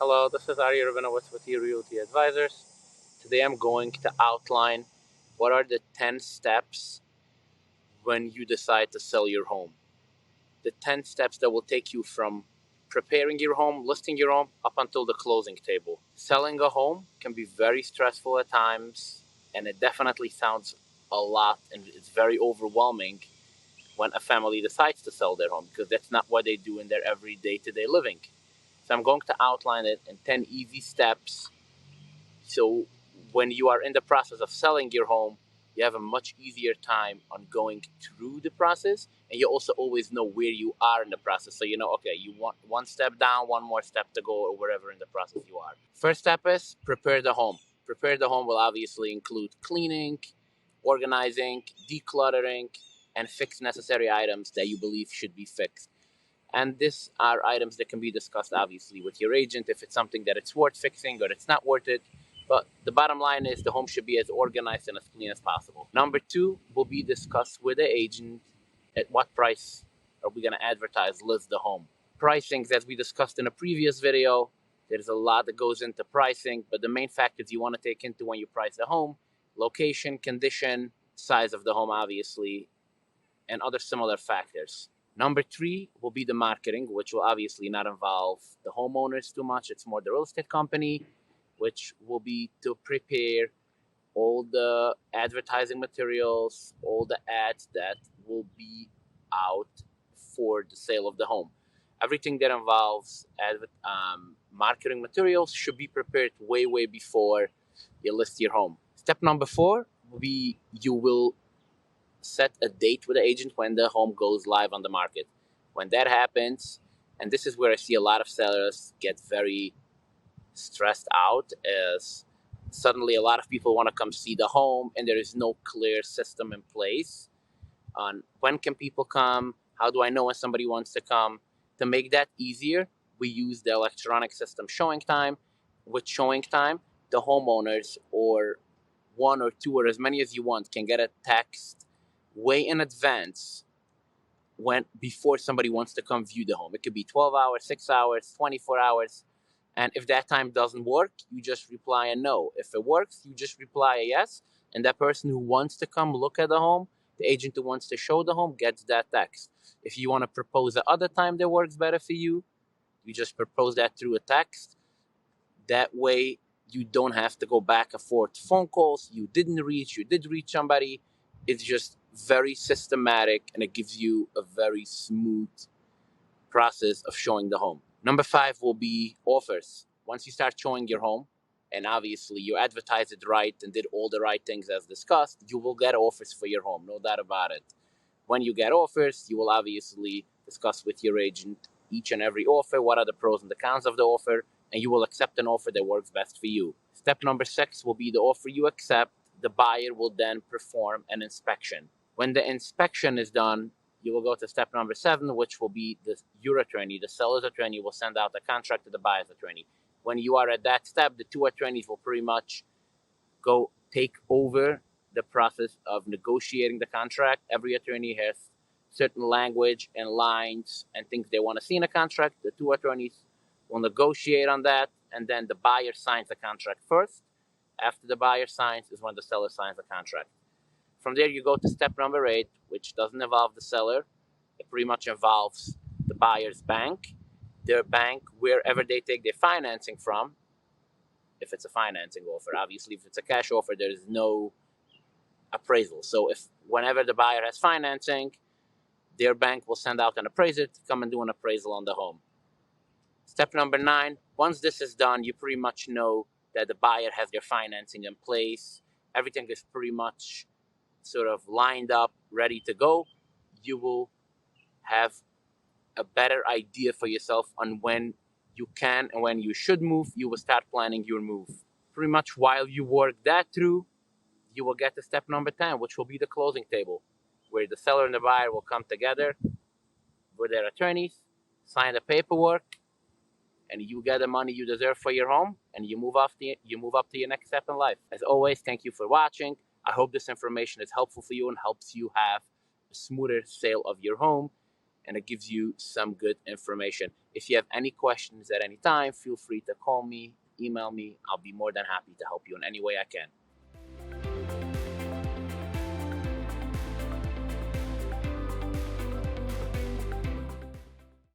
Hello, this is Arya Rabinovits with your Realty Advisors. Today I'm going to outline what are the 10 steps when you decide to sell your home. The 10 steps that will take you from preparing your home, listing your home, up until the closing table. Selling a home can be very stressful at times, and it definitely sounds a lot and it's very overwhelming when a family decides to sell their home because that's not what they do in their every day-to-day living. So I'm going to outline it in 10 easy steps. So when you are in the process of selling your home, you have a much easier time on going through the process, and you also always know where you are in the process. So you know, okay, you want one step down, one more step to go, or wherever in the process you are. First step is prepare the home. Prepare the home will obviously include cleaning, organizing, decluttering, and fix necessary items that you believe should be fixed. And these are items that can be discussed obviously with your agent if it's something that it's worth fixing or it's not worth it. But the bottom line is the home should be as organized and as clean as possible. Number two will be discussed with the agent at what price are we going to advertise, list the home. Pricings, as we discussed in a previous video, there's a lot that goes into pricing, but the main factors you want to take into when you price the home: location, condition, size of the home, obviously, and other similar factors. Number three will be the marketing, which will obviously not involve the homeowners too much. It's more the real estate company, which will be to prepare all the advertising materials, all the ads that will be out for the sale of the home. Everything that involves marketing materials should be prepared way, way before you list your home. Step number four will be you will set a date with the agent when the home goes live on the market. When that happens, and this is where I see a lot of sellers get very stressed out, is suddenly a lot of people want to come see the home and there is no clear system in place on when can people come, how do I know when somebody wants to come. To make that easier, we use the electronic system showing time. With showing time, the homeowners, or one or two or as many as you want, can get a text way in advance before somebody wants to come view the home. It could be 12 hours, 6 hours, 24 hours. And if that time doesn't work, you just reply a no. If it works, you just reply a yes. And that person who wants to come look at the home, the agent who wants to show the home, gets that text. If you want to propose the other time that works better for you, you just propose that through a text. That way, you don't have to go back and forth phone calls. You did reach somebody. It's just very systematic, and it gives you a very smooth process of showing the home. Number five will be offers. Once you start showing your home, and obviously you advertise it right and did all the right things as discussed, you will get offers for your home, no doubt about it. When you get offers, you will obviously discuss with your agent each and every offer, what are the pros and the cons of the offer, and you will accept an offer that works best for you. Step number six will be the offer you accept. The buyer will then perform an inspection. When the inspection is done, you will go to step number seven, which will be your attorney. The seller's attorney will send out a contract to the buyer's attorney. When you are at that step, the two attorneys will pretty much go take over the process of negotiating the contract. Every attorney has certain language and lines and things they want to see in a contract. The two attorneys will negotiate on that, and then the buyer signs the contract first. After the buyer signs is when the seller signs the contract. From there, you go to step number eight, which doesn't involve the seller. It pretty much involves the buyer's bank. Their bank, wherever they take their financing from, if it's a financing offer. Obviously, if it's a cash offer, there is no appraisal. So whenever the buyer has financing, their bank will send out an appraiser to come and do an appraisal on the home. Step number nine, once this is done, you pretty much know that the buyer has their financing in place. Everything is pretty much sort of lined up, ready to go. You will have a better idea for yourself on when you can and when you should move. You will start planning your move. Pretty much while you work that through, you will get to step number 10, which will be the closing table, where the seller and the buyer will come together with their attorneys, sign the paperwork, and you get the money you deserve for your home, and you move up to your next step in life. As always, thank you for watching. I hope this information is helpful for you and helps you have a smoother sale of your home. and it gives you some good information. If you have any questions at any time, feel free to call me, email me. I'll be more than happy to help you in any way I can.